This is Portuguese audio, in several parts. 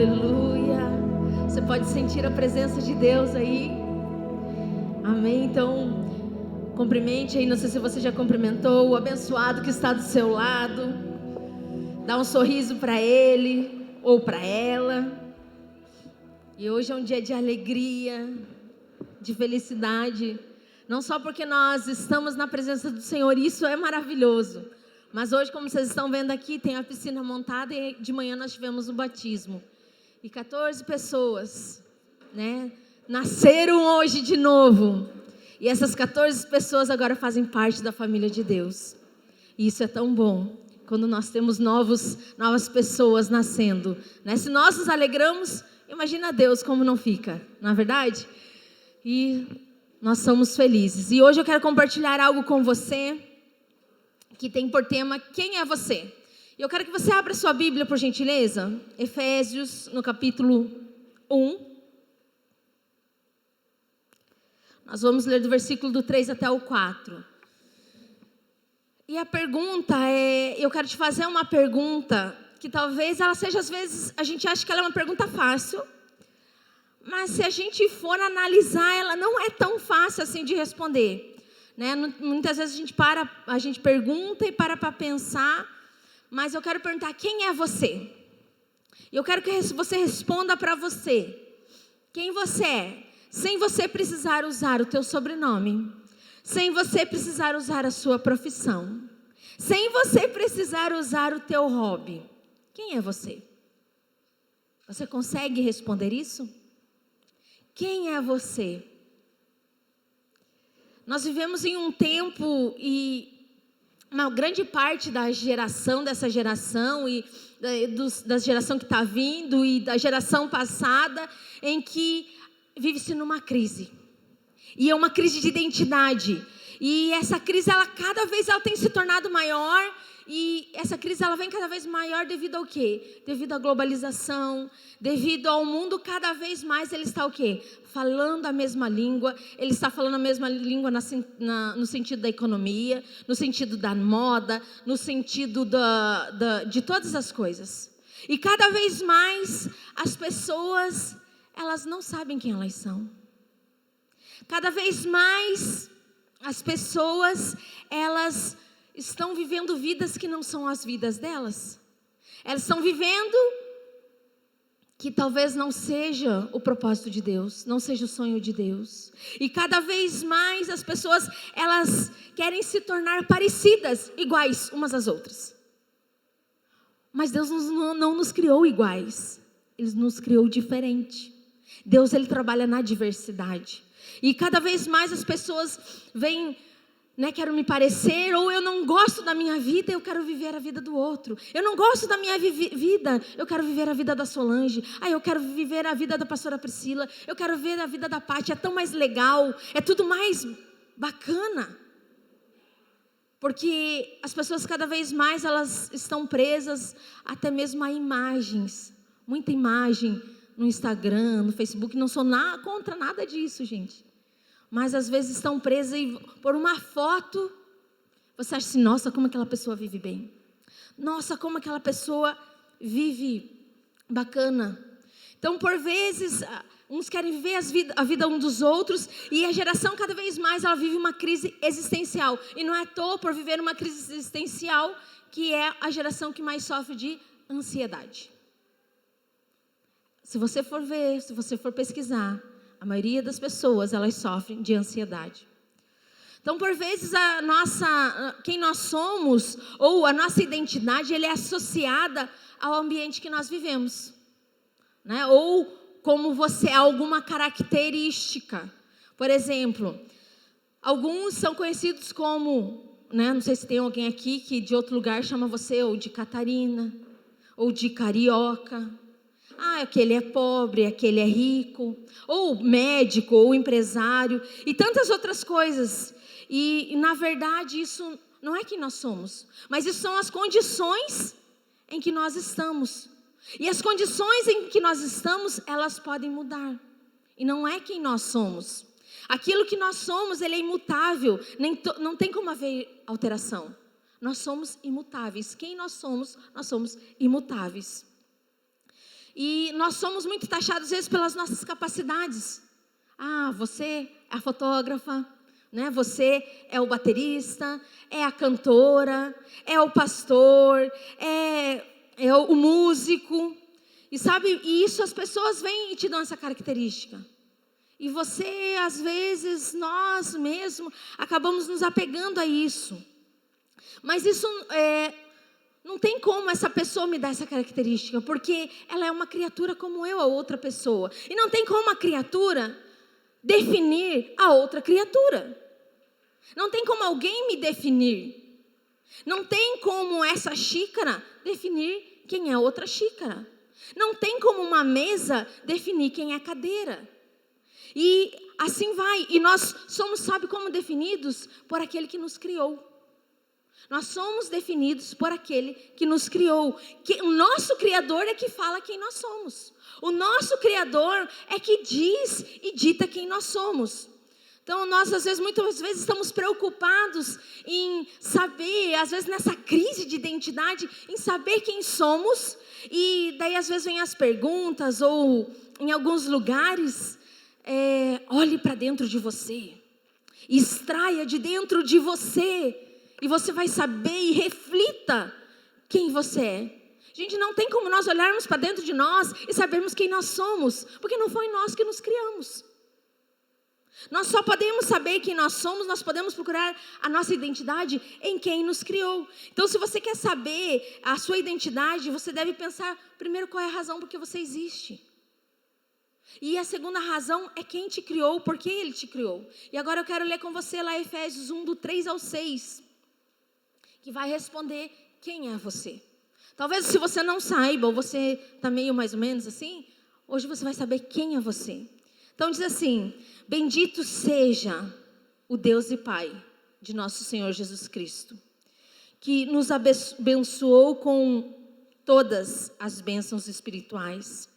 Aleluia. Você pode sentir a presença de Deus aí. Amém. Então, cumprimente aí. Não sei se você já cumprimentou o abençoado que está do seu lado. Dá um sorriso para ele ou para ela. E hoje é um dia de alegria, de felicidade. Não só porque nós estamos na presença do Senhor, isso é maravilhoso. Mas hoje, como vocês estão vendo aqui, tem a piscina montada e de manhã nós tivemos o batismo. E 14 pessoas, nasceram hoje de novo. E essas 14 pessoas agora fazem parte da família de Deus. E isso é tão bom, quando nós temos novas pessoas nascendo. Se nós nos alegramos, imagina Deus como não fica, não é verdade? E nós somos felizes. E hoje eu quero compartilhar algo com você, que tem por tema, quem é você? E eu quero que você abra sua Bíblia, por gentileza. Efésios, no capítulo 1. Nós vamos ler do versículo do 3 até o 4. E a pergunta eu quero te fazer uma pergunta, que talvez ela seja, às vezes, a gente acha que ela é uma pergunta fácil, mas se a gente for analisar, ela não é tão fácil assim de responder. Muitas vezes a gente pergunta e para pensar, mas eu quero perguntar, quem é você? Eu quero que você responda para você, quem você é, sem você precisar usar o teu sobrenome, sem você precisar usar a sua profissão, sem você precisar usar o teu hobby. Quem é você? Você consegue responder isso? Quem é você? Nós vivemos em um tempo e uma grande parte dessa geração e da geração que está vindo e da geração passada, em que vive-se numa crise. E é uma crise de identidade. E essa crise, cada vez ela tem se tornado maior. E essa crise ela vem cada vez maior devido ao quê? Devido à globalização, devido ao mundo cada vez mais ele está o quê? Falando a mesma língua, ele está falando a mesma língua no sentido da economia, no sentido da moda, no sentido de todas as coisas. E cada vez mais as pessoas, elas não sabem quem elas são. Cada vez mais as pessoas, elas estão vivendo vidas que não são as vidas delas. Elas estão vivendo que talvez não seja o propósito de Deus, não seja o sonho de Deus. E cada vez mais as pessoas, elas querem se tornar parecidas, iguais umas às outras. Mas Deus não nos criou iguais, Ele nos criou diferente. Deus, Ele trabalha na diversidade. E cada vez mais as pessoas vêm, quero me parecer, ou eu não gosto da minha vida, eu quero viver a vida do outro. Eu não gosto da minha vida, eu quero viver a vida da Solange. Eu quero viver a vida da pastora Priscila. Eu quero ver a vida da Paty. É tão mais legal, é tudo mais bacana. Porque as pessoas cada vez mais, elas estão presas até mesmo a imagens. Muita imagem no Instagram, no Facebook. Não sou contra nada disso, gente. Mas às vezes estão presas e por uma foto, você acha assim, nossa, como aquela pessoa vive bem. Nossa, como aquela pessoa vive bacana. Então, por vezes, uns querem viver a vida um dos outros, e a geração cada vez mais, ela vive uma crise existencial. E não é à toa por viver uma crise existencial, que é a geração que mais sofre de ansiedade. Se você for ver, se você for pesquisar, a maioria das pessoas, elas sofrem de ansiedade. Então, por vezes, quem nós somos, ou a nossa identidade, ela é associada ao ambiente que nós vivemos. Ou como você é, alguma característica. Por exemplo, alguns são conhecidos como, não sei se tem alguém aqui que de outro lugar chama você ou de Catarina, ou de carioca. Aquele é pobre, aquele é rico, ou médico, ou empresário, e tantas outras coisas. E na verdade, isso não é quem nós somos, mas isso são as condições em que nós estamos. E as condições em que nós estamos, elas podem mudar. E não é quem nós somos. Aquilo que nós somos, ele é imutável, não tem como haver alteração. Nós somos imutáveis. Quem nós somos imutáveis. E nós somos muito taxados, às vezes, pelas nossas capacidades. Você é a fotógrafa, né? Você é o baterista, é a cantora, é o pastor, é o músico. E sabe, e isso as pessoas vêm e te dão essa característica. E você, às vezes, nós mesmos, acabamos nos apegando a isso. Mas isso não tem como essa pessoa me dar essa característica, porque ela é uma criatura como eu, a outra pessoa. E não tem como a criatura definir a outra criatura. Não tem como alguém me definir. Não tem como essa xícara definir quem é a outra xícara. Não tem como uma mesa definir quem é a cadeira. E assim vai. E nós somos, sabe como definidos? Por aquele que nos criou. Nós somos definidos por aquele que nos criou. O nosso Criador é que fala quem nós somos. O nosso Criador é que diz e dita quem nós somos. Então nós às vezes, muitas vezes estamos preocupados em saber, às vezes nessa crise de identidade, em saber quem somos. E daí às vezes vem as perguntas, ou em alguns lugares, olhe para dentro de você. Extraia de dentro de você. E você vai saber e reflita quem você é. Gente, não tem como nós olharmos para dentro de nós e sabermos quem nós somos, porque não foi nós que nos criamos. Nós só podemos saber quem nós somos, nós podemos procurar a nossa identidade em quem nos criou. Então, se você quer saber a sua identidade, você deve pensar primeiro qual é a razão por que você existe. E a segunda razão é quem te criou, por que ele te criou. E agora eu quero ler com você lá Efésios 1, do 3 ao 6. Que vai responder quem é você. Talvez se você não saiba, ou você está meio mais ou menos assim, hoje você vai saber quem é você. Então diz assim: bendito seja o Deus e Pai de nosso Senhor Jesus Cristo, que nos abençoou com todas as bênçãos espirituais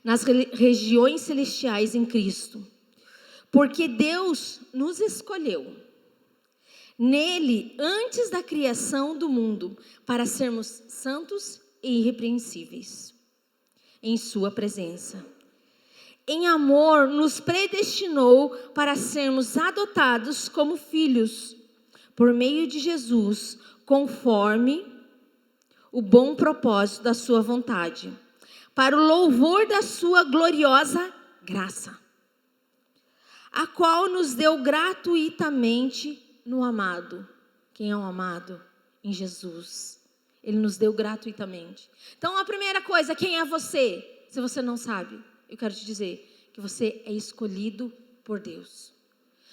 nas regiões celestiais em Cristo, porque Deus nos escolheu nele, antes da criação do mundo, para sermos santos e irrepreensíveis em sua presença. Em amor, nos predestinou para sermos adotados como filhos, por meio de Jesus, conforme o bom propósito da sua vontade, para o louvor da sua gloriosa graça, a qual nos deu gratuitamente no amado. Quem é o amado? Em Jesus. Ele nos deu gratuitamente. Então a primeira coisa, quem é você? Se você não sabe, eu quero te dizer que você é escolhido por Deus.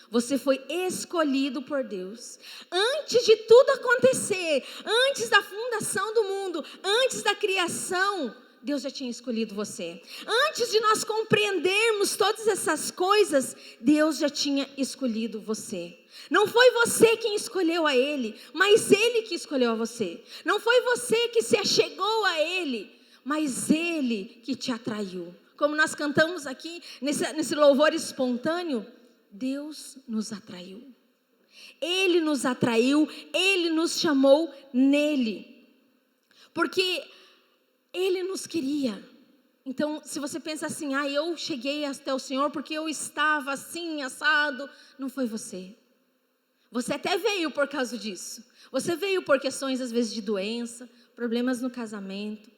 Você foi escolhido por Deus. Antes de tudo acontecer, antes da fundação do mundo, antes da criação, Deus já tinha escolhido você. Antes de nós compreendermos todas essas coisas, Deus já tinha escolhido você. Não foi você quem escolheu a Ele, mas Ele que escolheu a você. Não foi você que se achegou a Ele, mas Ele que te atraiu. Como nós cantamos aqui, nesse louvor espontâneo, Deus nos atraiu. Ele nos atraiu, Ele nos chamou nele. Porque Ele nos queria. Então, se você pensa assim, eu cheguei até o Senhor porque eu estava assim, assado. Não foi você. Você até veio por causa disso. Você veio por questões, às vezes, de doença, problemas no casamento,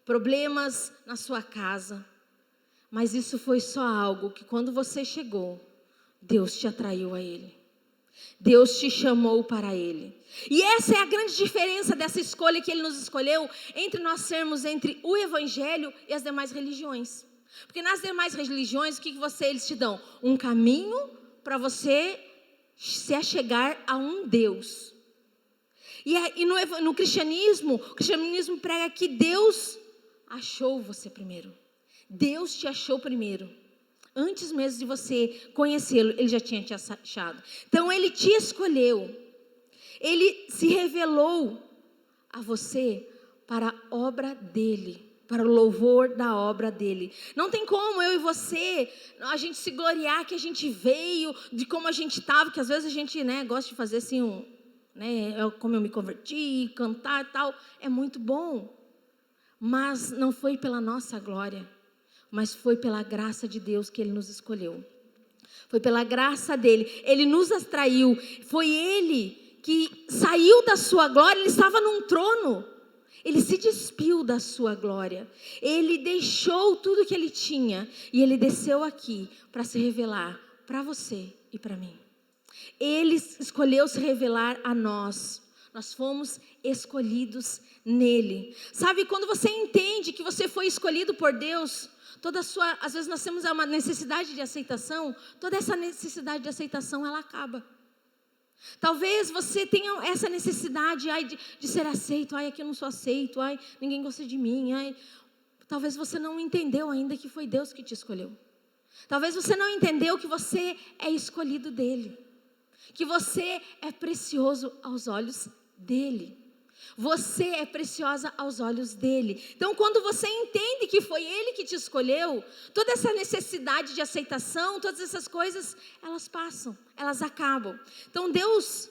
problemas na sua casa. Mas isso foi só algo que quando você chegou, Deus te atraiu a Ele. Deus te chamou para Ele. E essa é a grande diferença dessa escolha que Ele nos escolheu entre nós sermos entre o Evangelho e as demais religiões. Porque nas demais religiões, o que eles te dão? Um caminho para você se achegar a um Deus. E no cristianismo, o cristianismo prega que Deus achou você primeiro. Deus te achou primeiro. Antes mesmo de você conhecê-lo, Ele já tinha te achado. Então Ele te escolheu. Ele se revelou a você para a obra dEle, para o louvor da obra dEle. Não tem como eu e você, a gente se gloriar que a gente veio, de como a gente estava, que às vezes a gente gosta de fazer assim, como eu me converti, cantar e tal, é muito bom. mas não foi pela nossa glória, mas foi pela graça de Deus que Ele nos escolheu. Foi pela graça dEle, Ele nos atraiu, foi Ele que saiu da sua glória, Ele estava num trono, Ele se despiu da sua glória, Ele deixou tudo que Ele tinha, e Ele desceu aqui para se revelar para você e para mim. Ele escolheu se revelar a nós. Nós fomos escolhidos nele. Sabe, quando você entende que você foi escolhido por Deus, às vezes nós temos uma necessidade de aceitação, toda essa necessidade de aceitação, ela acaba. Talvez você tenha essa necessidade de ser aceito, aqui eu não sou aceito, ninguém gosta de mim, talvez você não entendeu ainda que foi Deus que te escolheu. Talvez você não entendeu que você é escolhido dele, que você é precioso aos olhos dele. Você é preciosa aos olhos dele. Então, quando você entende que foi ele que te escolheu, toda essa necessidade de aceitação, todas essas coisas, elas passam, elas acabam. Então, Deus,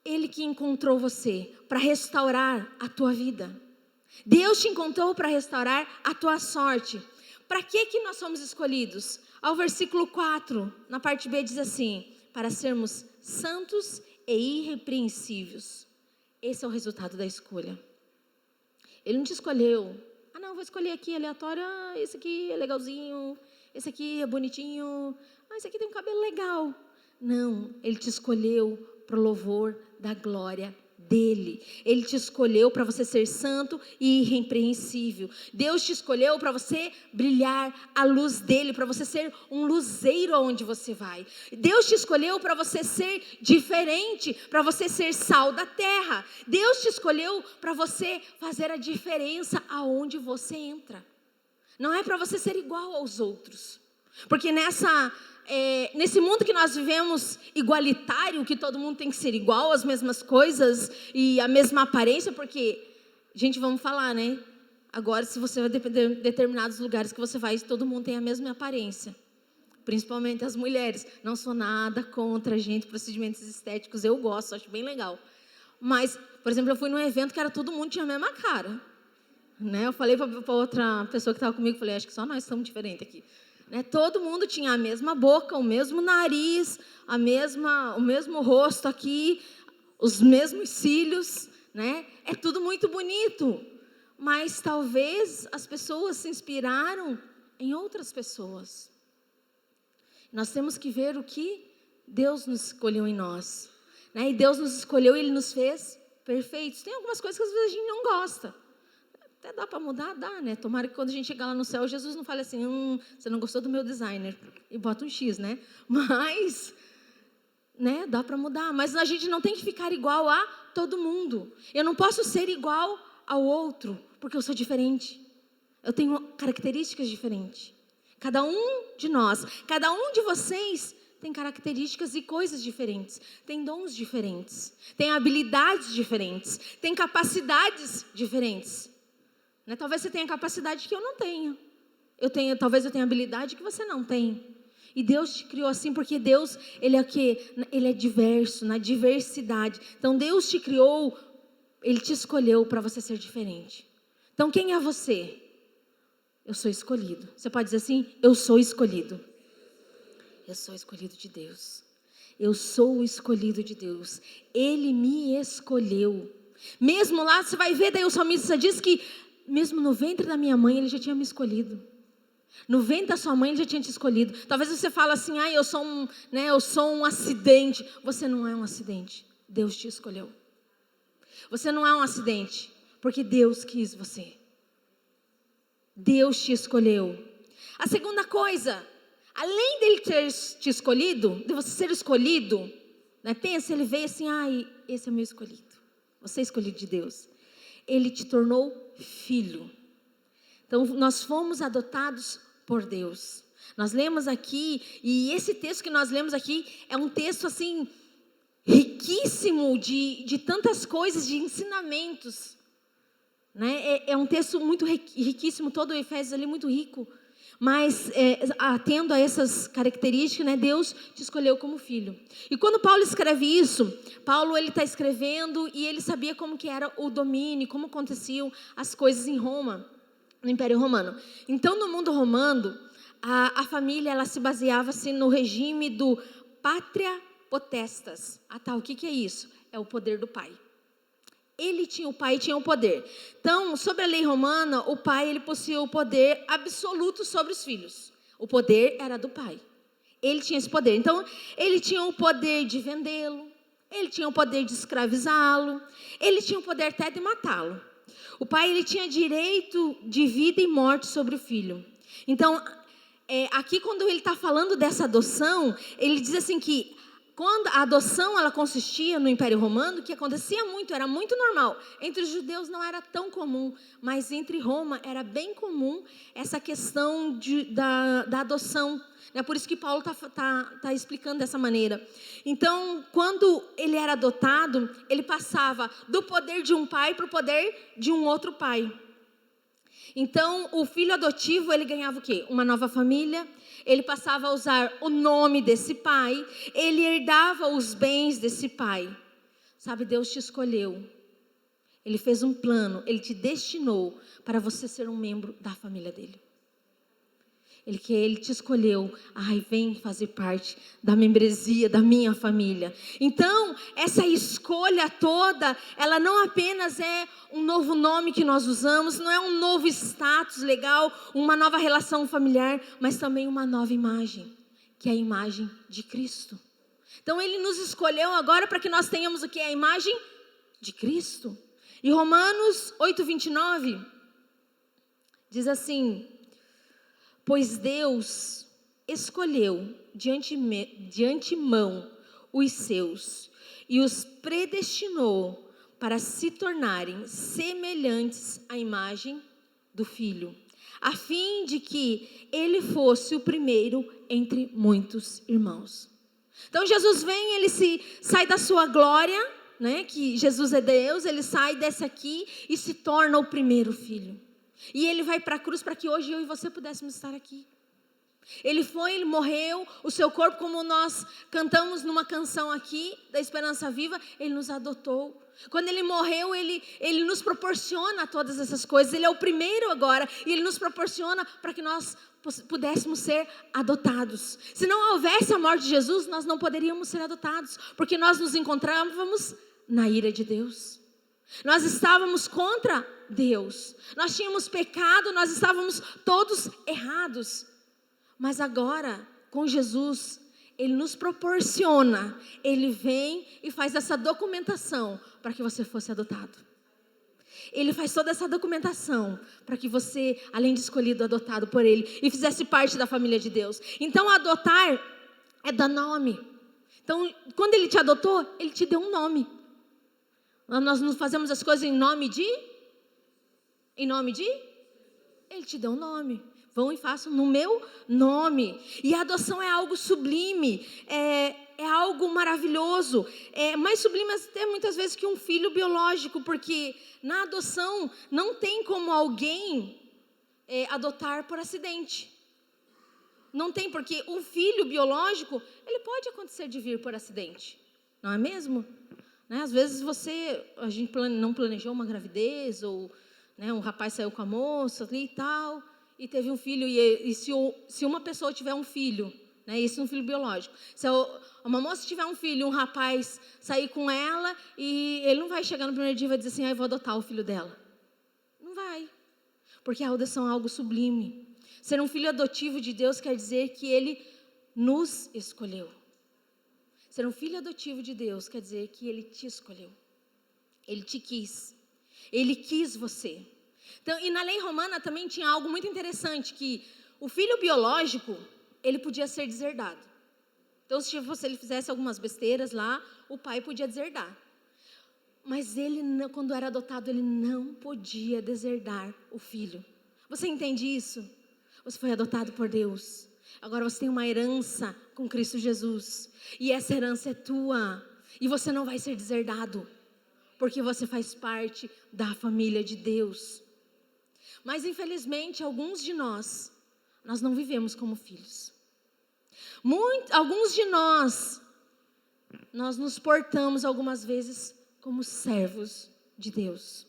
Ele que encontrou você para restaurar a tua vida. Deus te encontrou para restaurar a tua sorte. Para que nós somos escolhidos? Ao versículo 4, na parte B, diz assim: para sermos santos e irrepreensíveis. Esse é o resultado da escolha. Ele não te escolheu. Não, vou escolher aqui aleatório. Esse aqui é legalzinho. Esse aqui é bonitinho. Esse aqui tem um cabelo legal. Não, Ele te escolheu para o louvor da glória dele. Ele te escolheu para você ser santo e irrepreensível. Deus te escolheu para você brilhar a luz dele, para você ser um luzeiro aonde você vai. Deus te escolheu para você ser diferente, para você ser sal da terra. Deus te escolheu para você fazer a diferença aonde você entra. Não é para você ser igual aos outros, porque nesse mundo que nós vivemos igualitário, que todo mundo tem que ser igual, as mesmas coisas e a mesma aparência, porque, gente, vamos falar, né? Agora, se você vai depender de determinados lugares que você vai, todo mundo tem a mesma aparência, principalmente as mulheres. Não sou nada contra, gente, procedimentos estéticos, eu gosto, acho bem legal. Mas, por exemplo, eu fui num evento que todo mundo tinha a mesma cara, né? Eu falei para outra pessoa que estava comigo, falei, acho que só nós estamos diferentes aqui. Todo mundo tinha a mesma boca, o mesmo nariz, o mesmo rosto aqui, os mesmos cílios, né? É tudo muito bonito, mas talvez as pessoas se inspiraram em outras pessoas. Nós temos que ver o que Deus nos escolheu em nós, né? E Deus nos escolheu e Ele nos fez perfeitos. Tem algumas coisas que às vezes a gente não gosta. Até dá para mudar, dá, né? Tomara que quando a gente chegar lá no céu, Jesus não fale assim, você não gostou do meu designer, e bota um X, né? Mas, né, dá para mudar. Mas a gente não tem que ficar igual a todo mundo. Eu não posso ser igual ao outro, porque eu sou diferente. Eu tenho características diferentes. Cada um de nós, cada um de vocês tem características e coisas diferentes, tem dons diferentes, tem habilidades diferentes, tem capacidades diferentes. Talvez você tenha capacidade que eu não tenho. Talvez eu tenha habilidade que você não tem. E Deus te criou assim porque Deus, Ele é o quê? Ele é diverso, na diversidade. Então Deus te criou, Ele te escolheu para você ser diferente. Então quem é você? Eu sou escolhido. Você pode dizer assim? Eu sou escolhido. Eu sou escolhido de Deus. Eu sou o escolhido de Deus. Ele me escolheu. Mesmo lá, você vai ver, daí o salmista diz que mesmo no ventre da minha mãe, Ele já tinha me escolhido. No ventre da sua mãe, Ele já tinha te escolhido. Talvez você fale assim, eu sou um acidente. Você não é um acidente. Deus te escolheu. Você não é um acidente, porque Deus quis você. Deus te escolheu. A segunda coisa, além dele ter te escolhido, de você ser escolhido, pensa, Ele veio assim, esse é o meu escolhido. Você é escolhido de Deus. Ele te tornou filho. Então, nós fomos adotados por Deus. Nós lemos aqui, e esse texto que nós lemos aqui é um texto assim riquíssimo de tantas coisas, de ensinamentos, né? É um texto muito riquíssimo, todo o Efésios ali muito rico. Mas, atendo a essas características, né, Deus te escolheu como filho. E quando Paulo escreve isso, Paulo ele está escrevendo e ele sabia como que era o domínio, como aconteciam as coisas em Roma, no Império Romano. Então, no mundo romano, a família ela se baseava-se no regime do pátria potestas. O que é isso? É o poder do pai. O pai tinha o poder. Então, sobre a lei romana, o pai ele possuía o poder absoluto sobre os filhos. O poder era do pai. Ele tinha esse poder. Então, ele tinha o poder de vendê-lo, ele tinha o poder de escravizá-lo, ele tinha o poder até de matá-lo. O pai ele tinha direito de vida e morte sobre o filho. Então, aqui quando ele está falando dessa adoção, ele diz assim que quando a adoção ela consistia no Império Romano, que acontecia muito, era muito normal. Entre os judeus não era tão comum, mas entre Roma era bem comum essa questão da adoção. É por isso que Paulo tá explicando dessa maneira. Então, quando ele era adotado, ele passava do poder de um pai para o poder de um outro pai. Então, o filho adotivo, ele ganhava o quê? Uma nova família, ele passava a usar o nome desse pai, ele herdava os bens desse pai. Sabe, Deus te escolheu. Ele fez um plano, ele te destinou para você ser um membro da família dele. Ele te escolheu, vem fazer parte da membresia da minha família. Então, essa escolha toda, ela não apenas é um novo nome que nós usamos, não é um novo status legal, uma nova relação familiar, mas também uma nova imagem, que é a imagem de Cristo. Então, ele nos escolheu agora para que nós tenhamos o que? A imagem de Cristo. E Romanos 8:29 diz assim: pois Deus escolheu de antemão os seus e os predestinou para se tornarem semelhantes à imagem do Filho, a fim de que ele fosse o primeiro entre muitos irmãos. Então Jesus vem, ele sai da sua glória, né, que Jesus é Deus, ele sai desse aqui e se torna o primeiro filho. E ele vai para a cruz para que hoje eu e você pudéssemos estar aqui. Ele morreu, o seu corpo, como nós cantamos numa canção aqui, da Esperança Viva, ele nos adotou. Quando ele morreu, ele nos proporciona todas essas coisas. Ele é o primeiro agora, e ele nos proporciona para que nós pudéssemos ser adotados. Se não houvesse a morte de Jesus, nós não poderíamos ser adotados, porque nós nos encontrávamos na ira de Deus. Nós estávamos contra Deus, nós tínhamos pecado, nós estávamos todos errados. Mas agora, com Jesus, ele nos proporciona, ele vem e faz essa documentação para que você fosse adotado. Ele faz toda essa documentação para que você, além de escolhido, adotado por ele, e fizesse parte da família de Deus. Então, adotar é dar nome. Então, quando ele te adotou, ele te deu um nome. Nós não fazemos as coisas em nome de? Ele te deu um nome. Vão e façam no meu nome. E a adoção é algo sublime, é algo maravilhoso. É mais sublime até muitas vezes que um filho biológico, porque na adoção não tem como alguém adotar por acidente. Não tem, porque um filho biológico, ele pode acontecer de vir por acidente, não é mesmo? Né? Às vezes a gente não planejou uma gravidez, ou né, um rapaz saiu com a moça ali e tal, e teve um filho, e se uma pessoa tiver um filho, né, isso é um filho biológico, se uma moça tiver um filho, um rapaz sair com ela, e ele não vai chegar no primeiro dia e vai dizer assim, eu vou adotar o filho dela. Não vai, porque a adoção é algo sublime. Ser um filho adotivo de Deus quer dizer que ele nos escolheu. Ser um filho adotivo de Deus quer dizer que ele te escolheu. Ele te quis. Ele quis você. Então, e na lei romana também tinha algo muito interessante, que o filho biológico, ele podia ser deserdado. Então, se ele fizesse algumas besteiras lá, o pai podia deserdar. Mas ele, quando era adotado, ele não podia deserdar o filho. Você entende isso? Você foi adotado por Deus. Agora você tem uma herança com Cristo Jesus. E essa herança é tua. E você não vai ser deserdado, porque você faz parte da família de Deus. Mas infelizmente alguns de nós nós não vivemos como filhos. Alguns de nós nos portamos algumas vezes como servos de Deus.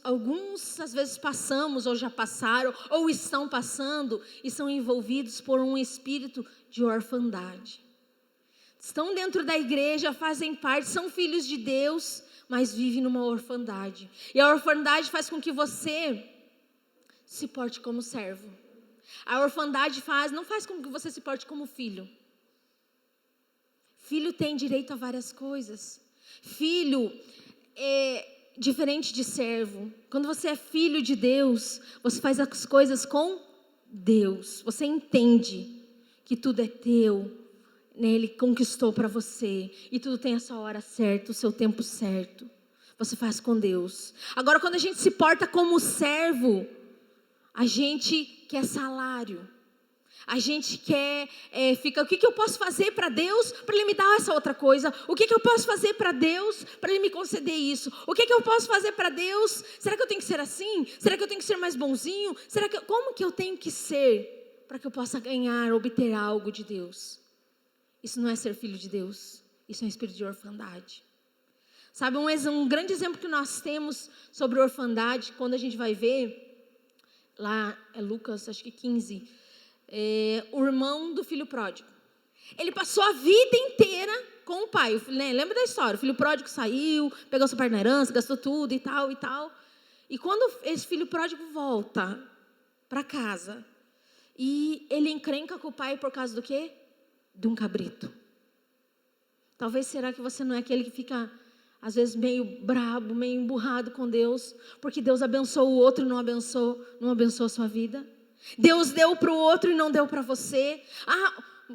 Alguns às vezes passamos, ou já passaram, ou estão passando, e são envolvidos por um espírito de orfandade. Estão dentro da igreja, fazem parte, são filhos de Deus, mas vivem numa orfandade. E a orfandade faz com que você se porte como servo. A orfandade não faz com que você se porte como filho. Filho tem direito a várias coisas. Filho é diferente de servo. Quando você é filho de Deus, você faz as coisas com Deus. Você entende que tudo é teu, né? Ele conquistou para você. E tudo tem a sua hora certa, o seu tempo certo. Você faz com Deus. Agora, quando a gente se porta como servo, a gente quer salário. A gente quer, o que eu posso fazer para Deus para Ele me dar essa outra coisa? O que eu posso fazer para Deus para Ele me conceder isso? O que eu posso fazer para Deus? Será que eu tenho que ser assim? Será que eu tenho que ser mais bonzinho? Como que eu tenho que ser para que eu possa ganhar, obter algo de Deus? Isso não é ser filho de Deus. Isso é um espírito de orfandade. Sabe, um grande exemplo que nós temos sobre orfandade, quando a gente vai ver, lá é Lucas, acho que 15, o irmão do filho pródigo. Ele passou a vida inteira com o pai, né? Lembra da história? O filho pródigo saiu, pegou sua parte na herança, gastou tudo e tal e tal. E quando esse filho pródigo volta para casa, e ele encrenca com o pai por causa do quê? De um cabrito. Talvez será que você não é aquele que fica, às vezes, meio brabo, meio emburrado com Deus, porque Deus abençoou o outro e não abençoou a sua vida? Deus deu para o outro e não deu para você.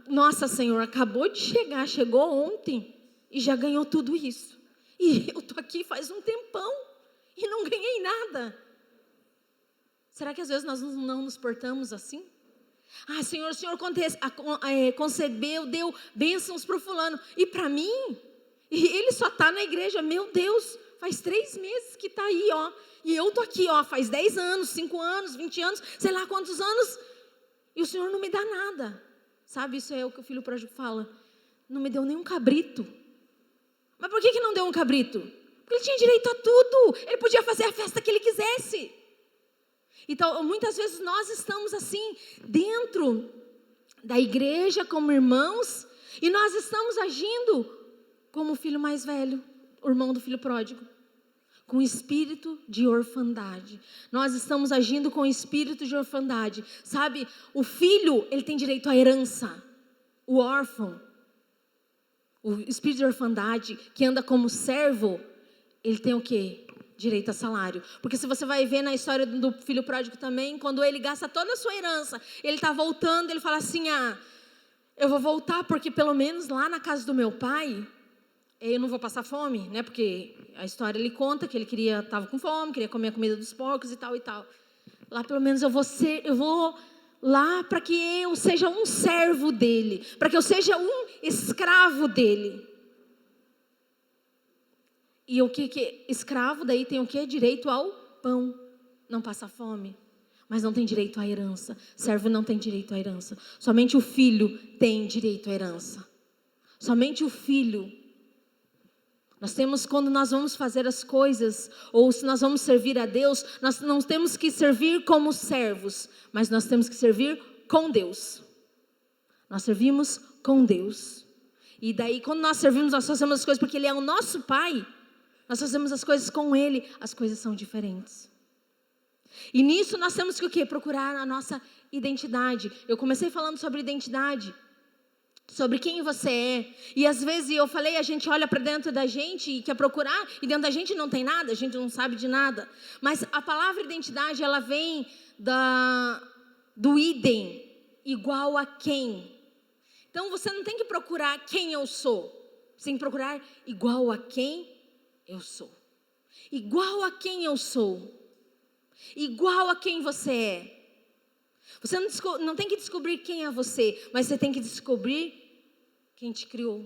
Nossa, Senhor, acabou de chegar, chegou ontem e já ganhou tudo isso. E eu estou aqui faz um tempão e não ganhei nada. Será que às vezes nós não nos portamos assim? Senhor, o Senhor concebeu, deu bênçãos para o fulano. E para mim? E ele só está na igreja, meu Deus, faz 3 meses que está aí, ó. E eu estou aqui, ó, faz 10 anos, 5 anos, 20 anos, sei lá quantos anos. E o Senhor não me dá nada. Sabe, isso é o que o filho pródigo fala. Não me deu nenhum cabrito. Mas por que não deu um cabrito? Porque ele tinha direito a tudo. Ele podia fazer a festa que ele quisesse. Então, muitas vezes nós estamos assim, dentro da igreja, como irmãos, e nós estamos agindo como o filho mais velho, o irmão do filho pródigo, com espírito de orfandade. Nós estamos agindo com espírito de orfandade. Sabe, o filho, ele tem direito à herança. O órfão, o espírito de orfandade, que anda como servo, ele tem o quê? Direito a salário. Porque se você vai ver na história do filho pródigo também, quando ele gasta toda a sua herança, ele está voltando, ele fala assim, eu vou voltar porque pelo menos lá na casa do meu pai, eu não vou passar fome, né? Porque a história ele conta que ele estava com fome, queria comer a comida dos porcos e tal e tal. Lá pelo menos eu vou lá para que eu seja um servo dele, para que eu seja um escravo dele. E o que escravo daí tem o quê? Direito ao pão, não passa fome, mas não tem direito à herança. Servo não tem direito à herança. Somente o filho tem direito à herança. Somente o filho. Nós temos, quando nós vamos fazer as coisas, ou se nós vamos servir a Deus, nós não temos que servir como servos, mas nós temos que servir com Deus. Nós servimos com Deus. E daí, quando nós servimos, nós fazemos as coisas porque Ele é o nosso Pai. Nós fazemos as coisas com Ele, as coisas são diferentes. E nisso nós temos que o quê? Procurar a nossa identidade. Eu comecei falando sobre identidade, sobre quem você é. E às vezes eu falei, a gente olha para dentro da gente e quer procurar, e dentro da gente não tem nada, a gente não sabe de nada. Mas a palavra identidade, ela vem do idem, igual a quem. Então você não tem que procurar quem eu sou, você tem que procurar igual a quem eu sou. Igual a quem eu sou. Igual a quem você é. Você não tem que descobrir quem é você, mas você tem que descobrir quem te criou.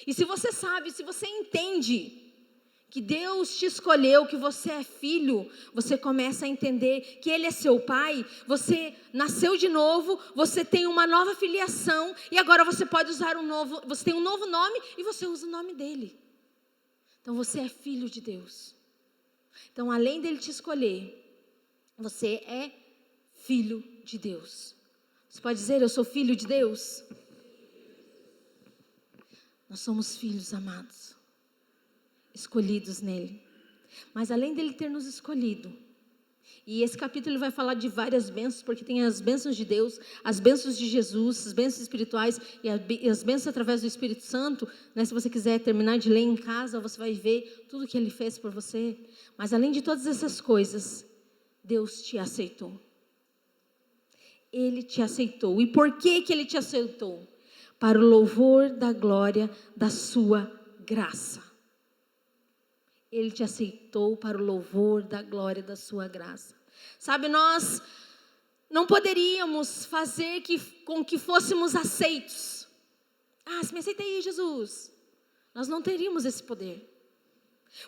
E se você sabe, se você entende que Deus te escolheu, que você é filho, você começa a entender que Ele é seu pai, você nasceu de novo, você tem uma nova filiação, e agora você pode usar você tem um novo nome, e você usa o nome dEle. Então você é filho de Deus. Então, além dEle te escolher, você é filho de Deus. Você pode dizer, eu sou filho de Deus? Nós somos filhos amados, escolhidos nele. Mas além dele ter nos escolhido, e esse capítulo ele vai falar de várias bênçãos, porque tem as bênçãos de Deus, as bênçãos de Jesus, as bênçãos espirituais e as bênçãos através do Espírito Santo, né? Se você quiser terminar de ler em casa, você vai ver tudo que Ele fez por você. Mas além de todas essas coisas, Deus te aceitou. Ele te aceitou. E por que Ele te aceitou? Para o louvor da glória da sua graça. Ele te aceitou para o louvor da glória da sua graça. Sabe, nós não poderíamos fazer com que fôssemos aceitos. Se me aceita aí, Jesus. Nós não teríamos esse poder.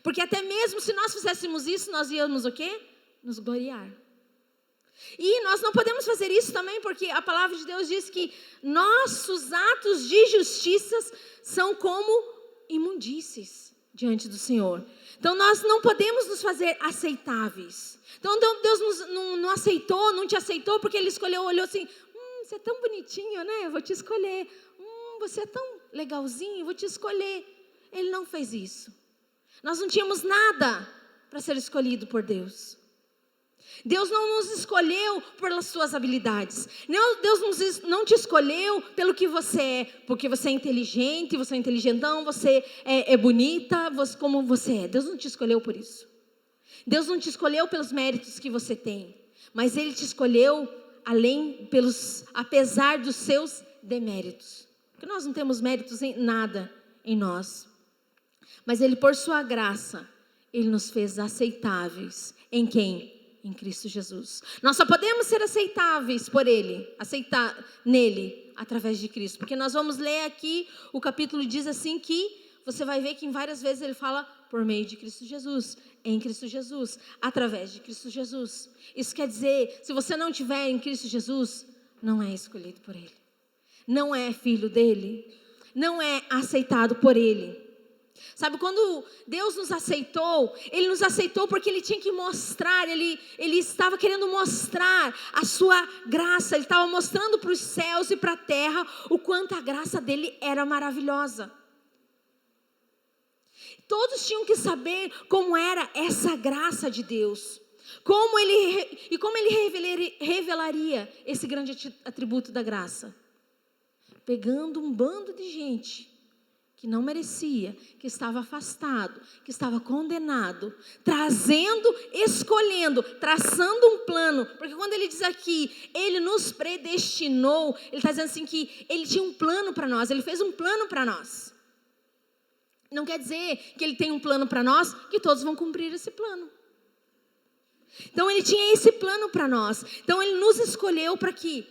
Porque até mesmo se nós fizéssemos isso, nós íamos o quê? Nos gloriar. E nós não podemos fazer isso também porque a palavra de Deus diz que nossos atos de justiça são como imundícies diante do Senhor. Então nós não podemos nos fazer aceitáveis. Então Deus não aceitou, não te aceitou porque Ele escolheu, olhou assim, você é tão bonitinho, né? Eu vou te escolher. Você é tão legalzinho, eu vou te escolher. Ele não fez isso. Nós não tínhamos nada para ser escolhido por Deus. Deus não nos escolheu pelas suas habilidades. Deus não te escolheu pelo que você é. Porque você é inteligente, você é inteligentão, você é bonita, como você é. Deus não te escolheu por isso. Deus não te escolheu pelos méritos que você tem. Mas Ele te escolheu apesar dos seus deméritos. Porque nós não temos méritos em nada em nós. Mas Ele, por sua graça, Ele nos fez aceitáveis. Em quem? Em Cristo Jesus. Nós só podemos ser aceitáveis por Ele, aceitar nele, através de Cristo. Porque nós vamos ler aqui, o capítulo diz assim que, você vai ver que em várias vezes ele fala, por meio de Cristo Jesus, em Cristo Jesus, através de Cristo Jesus. Isso quer dizer, se você não estiver em Cristo Jesus, não é escolhido por Ele. Não é filho dEle. Não é aceitado por Ele. Sabe, quando Deus nos aceitou, Ele nos aceitou porque Ele tinha que mostrar, Ele estava querendo mostrar a sua graça, Ele estava mostrando para os céus e para a terra o quanto a graça dEle era maravilhosa. Todos tinham que saber como era essa graça de Deus, como Ele revelaria esse grande atributo da graça, pegando um bando de gente que não merecia, que estava afastado, que estava condenado, escolhendo, traçando um plano, porque quando ele diz aqui, Ele nos predestinou, Ele está dizendo assim que Ele tinha um plano para nós, Ele fez um plano para nós. Não quer dizer que Ele tem um plano para nós, que todos vão cumprir esse plano. Então Ele tinha esse plano para nós, então Ele nos escolheu para que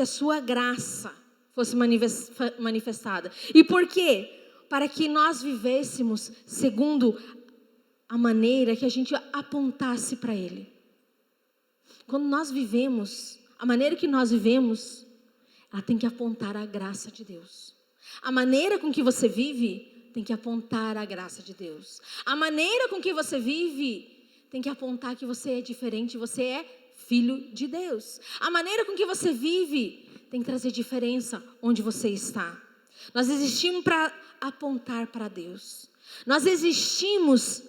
a sua graça fosse manifestada. E por quê? Para que nós vivêssemos segundo a maneira que a gente apontasse para Ele. Quando nós vivemos, a maneira que nós vivemos, ela tem que apontar a graça de Deus. A maneira com que você vive tem que apontar a graça de Deus. A maneira com que você vive tem que apontar que você é diferente, você é filho de Deus. A maneira com que você vive tem que trazer diferença onde você está. Nós existimos para apontar para Deus. Nós existimos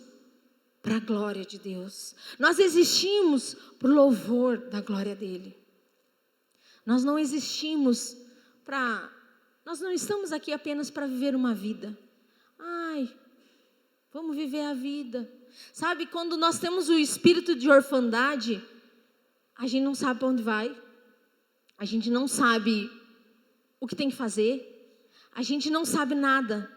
para a glória de Deus. Nós existimos para o louvor da glória dEle. Nós não existimos nós não estamos aqui apenas para viver uma vida. Vamos viver a vida. Sabe, quando nós temos o espírito de orfandade, a gente não sabe para onde vai. A gente não sabe o que tem que fazer. A gente não sabe nada.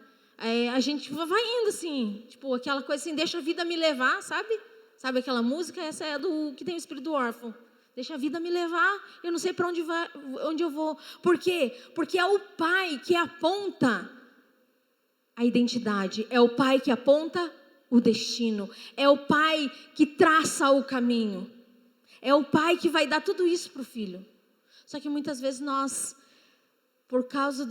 A gente vai indo assim, tipo aquela coisa assim, deixa a vida me levar, sabe? Sabe aquela música? Essa é do que tem o espírito do órfão. Deixa a vida me levar, eu não sei para onde eu vou. Por quê? Porque é o Pai que aponta a identidade. É o Pai que aponta o destino. É o pai que traça o caminho. É o pai que vai dar tudo isso para o filho. Só que muitas vezes nós, por causa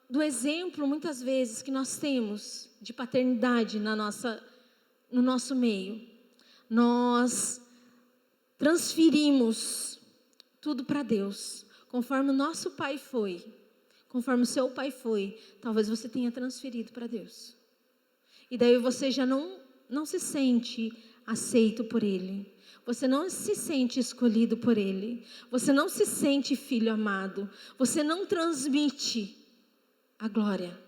do exemplo, muitas vezes, que nós temos de paternidade no nosso meio, nós transferimos tudo para Deus. Conforme o nosso pai foi, conforme o seu pai foi, talvez você tenha transferido para Deus. E daí você já não se sente aceito por Ele. Você não se sente escolhido por Ele. Você não se sente filho amado. Você não transmite a glória.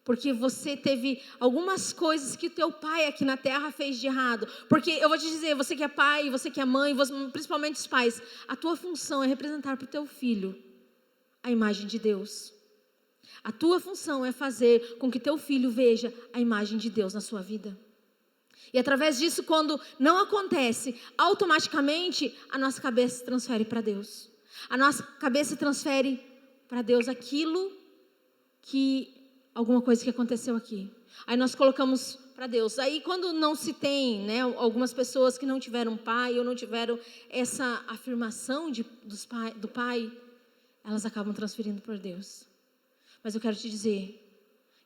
Porque você teve algumas coisas que o teu pai aqui na terra fez de errado. Porque eu vou te dizer, você que é pai, você que é mãe, principalmente os pais, a tua função é representar para o teu filho a imagem de Deus. A tua função é fazer com que teu filho veja a imagem de Deus na sua vida. E através disso, quando não acontece, automaticamente a nossa cabeça se transfere para Deus. A nossa cabeça transfere para Deus alguma coisa que aconteceu aqui. Aí nós colocamos para Deus. Aí quando não se tem, algumas pessoas que não tiveram pai ou não tiveram essa afirmação do pai, elas acabam transferindo para Deus. Mas eu quero te dizer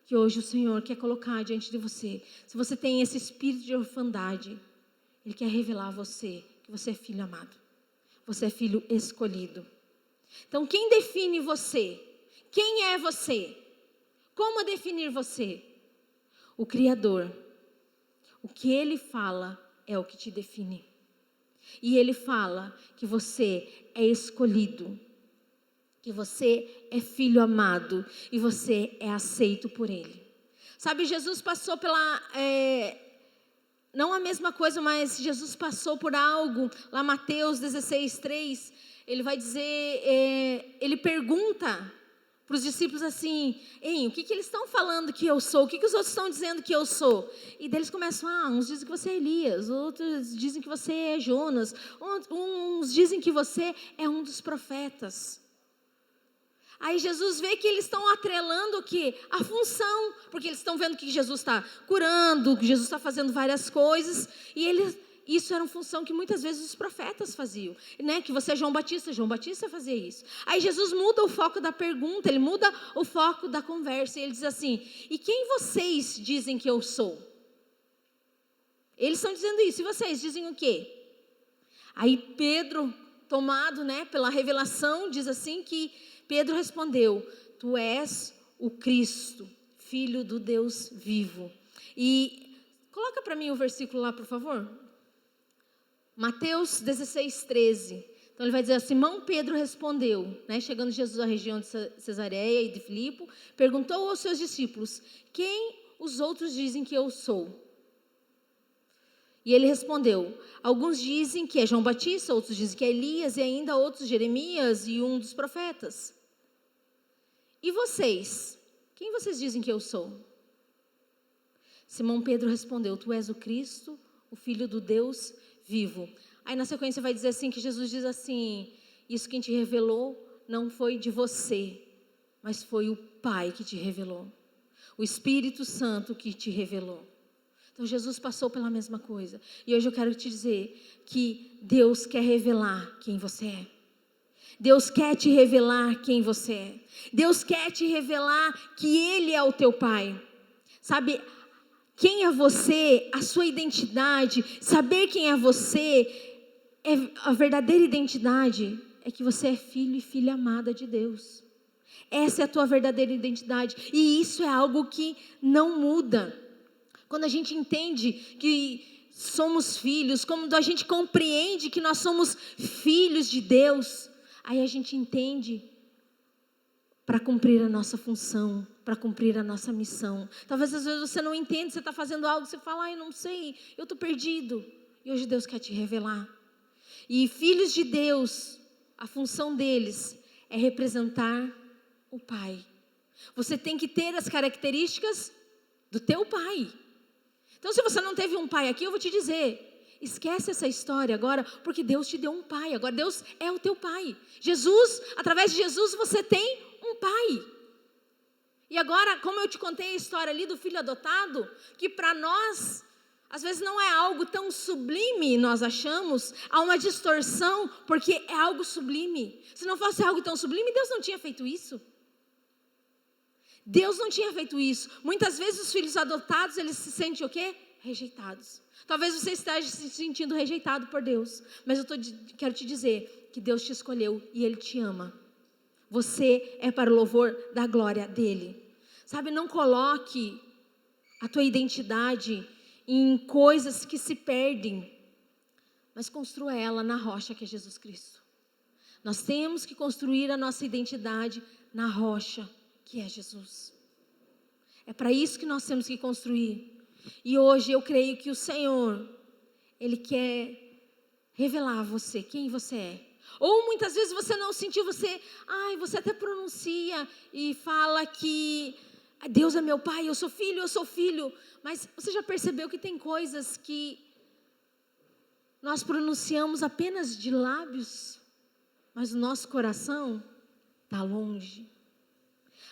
que hoje o Senhor quer colocar diante de você. Se você tem esse espírito de orfandade, Ele quer revelar a você que você é filho amado. Você é filho escolhido. Então quem define você? Quem é você? Como definir você? O Criador. O que Ele fala é o que te define. E Ele fala que você é escolhido, que você é filho amado e você é aceito por Ele. Sabe, Jesus passou não a mesma coisa, mas Jesus passou por algo, lá Mateus 16:3, Ele vai dizer, Ele pergunta para os discípulos assim, o que eles estão falando que eu sou? O que os outros estão dizendo que eu sou? E daí eles começam, uns dizem que você é Elias, outros dizem que você é Jonas, uns dizem que você é um dos profetas. Aí Jesus vê que eles estão atrelando o quê? A função, porque eles estão vendo que Jesus está curando, que Jesus está fazendo várias coisas, e isso era uma função que muitas vezes os profetas faziam, que você é João Batista fazia isso. Aí Jesus muda o foco da pergunta, Ele muda o foco da conversa, e Ele diz assim, e quem vocês dizem que eu sou? Eles estão dizendo isso, e vocês dizem o quê? Aí Pedro, tomado pela revelação, diz assim que Pedro respondeu, tu és o Cristo, Filho do Deus vivo. E coloca para mim o versículo lá, por favor. Mateus 16:13. Então ele vai dizer, Simão Pedro respondeu, chegando Jesus à região de Cesareia e de Filipe, perguntou aos seus discípulos, quem os outros dizem que eu sou? E ele respondeu, alguns dizem que é João Batista, outros dizem que é Elias, e ainda outros Jeremias e um dos profetas. E vocês? Quem vocês dizem que eu sou? Simão Pedro respondeu, tu és o Cristo, o Filho do Deus vivo. Aí na sequência vai dizer assim, que Jesus diz assim, isso quem te revelou não foi de você, mas foi o Pai que te revelou. O Espírito Santo que te revelou. Então Jesus passou pela mesma coisa. E hoje eu quero te dizer que Deus quer revelar quem você é. Deus quer te revelar quem você é. Deus quer te revelar que Ele é o teu Pai. Sabe, quem é você, a sua identidade, saber quem é você, a verdadeira identidade é que você é filho e filha amada de Deus. Essa é a tua verdadeira identidade. E isso é algo que não muda. Quando a gente entende que somos filhos, quando a gente compreende que nós somos filhos de Deus, aí a gente entende para cumprir a nossa função, para cumprir a nossa missão. Talvez às vezes você não entende, você está fazendo algo, você fala, eu não sei, eu estou perdido. E hoje Deus quer te revelar. E filhos de Deus, a função deles é representar o Pai. Você tem que ter as características do teu Pai. Então se você não teve um pai aqui, eu vou te dizer, esquece essa história agora, porque Deus te deu um pai, agora Deus é o teu pai. Jesus, através de Jesus você tem um pai. E agora, como eu te contei a história ali do filho adotado, que para nós Às vezes não é algo tão sublime, nós achamos, há uma distorção, porque é algo sublime. Se não fosse algo tão sublime, Deus não tinha feito isso. Deus não tinha feito isso. Muitas vezes os filhos adotados, eles se sentem o quê? Rejeitados. Talvez você esteja se sentindo rejeitado por Deus, mas quero te dizer que Deus te escolheu e Ele te ama. Você é para o louvor da glória dEle. Sabe, não coloque a tua identidade em coisas que se perdem, mas construa ela na rocha que é Jesus Cristo. Nós temos que construir a nossa identidade na rocha que é Jesus. É para isso que nós temos que construir. E hoje eu creio que o Senhor, Ele quer revelar a você quem você é. Ou muitas vezes você não sentiu, você até pronuncia e fala que Deus é meu pai, eu sou filho. Mas você já percebeu que tem coisas que nós pronunciamos apenas de lábios, mas o nosso coração está longe.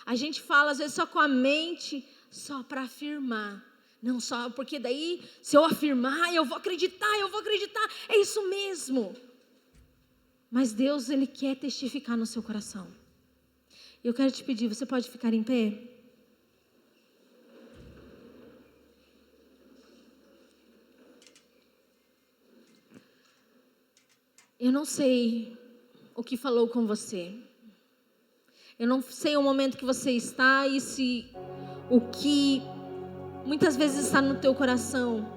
A gente fala às vezes só com a mente, só para afirmar. Não só, porque daí se eu afirmar, eu vou acreditar, é isso mesmo. Mas Deus, Ele quer testificar no seu coração. Eu quero te pedir, você pode ficar em pé? Eu não sei o que falou com você. Eu não sei o momento que você está e se o que muitas vezes está no teu coração.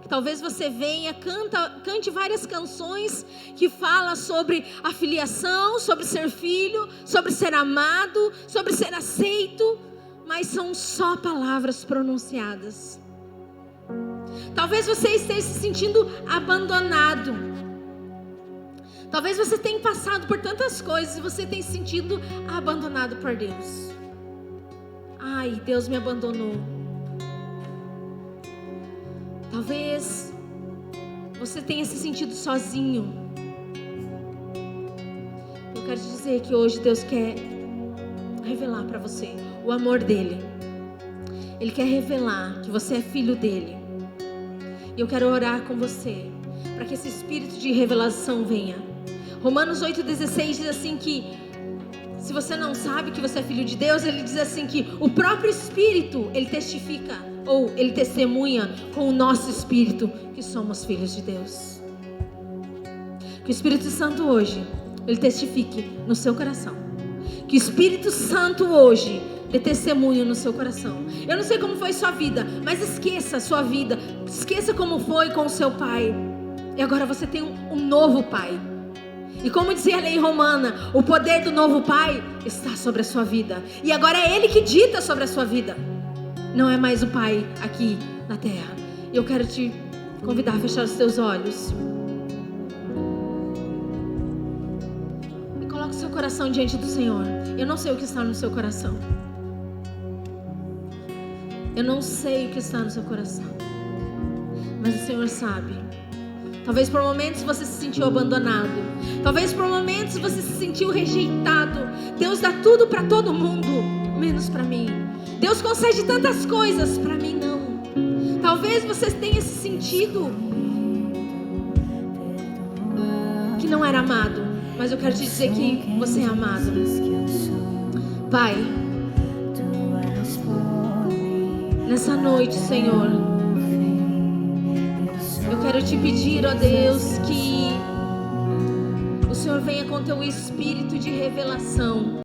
Que talvez você venha, cante várias canções que falam sobre a filiação, sobre ser filho, sobre ser amado, sobre ser aceito, mas são só palavras pronunciadas. Talvez você esteja se sentindo abandonado. Talvez você tenha passado por tantas coisas e você tenha se sentido abandonado por Deus. Ai, Deus me abandonou. Talvez você tenha se sentido sozinho. Eu quero te dizer que hoje Deus quer revelar para você o amor dEle. Ele quer revelar que você é filho dEle. E eu quero orar com você para que esse espírito de revelação venha. Romanos 8,16 diz assim que se você não sabe que você é filho de Deus, ele diz assim que o próprio Espírito, ele testifica, ou ele testemunha com o nosso Espírito que somos filhos de Deus. Que o Espírito Santo hoje, ele testifique no seu coração. Que o Espírito Santo hoje dê testemunho no seu coração. Eu não sei como foi sua vida, mas esqueça a sua vida. Esqueça como foi com o seu pai. E agora você tem um novo pai. E como dizia a lei romana, o poder do novo pai está sobre a sua vida. E agora é Ele que dita sobre a sua vida. Não é mais o pai aqui na terra. Eu quero te convidar a fechar os teus olhos. E coloque o seu coração diante do Senhor. Eu não sei o que está no seu coração. Eu não sei o que está no seu coração. Mas o Senhor sabe. Talvez por momentos você se sentiu abandonado. Talvez por momentos você se sentiu rejeitado. Deus dá tudo para todo mundo, menos para mim. Deus concede tantas coisas, para mim não. Talvez você tenha se sentido que não era amado. Mas eu quero te dizer que você é amado. Pai, nessa noite, Senhor, eu quero te pedir, ó Deus, que o Senhor venha com teu espírito de revelação.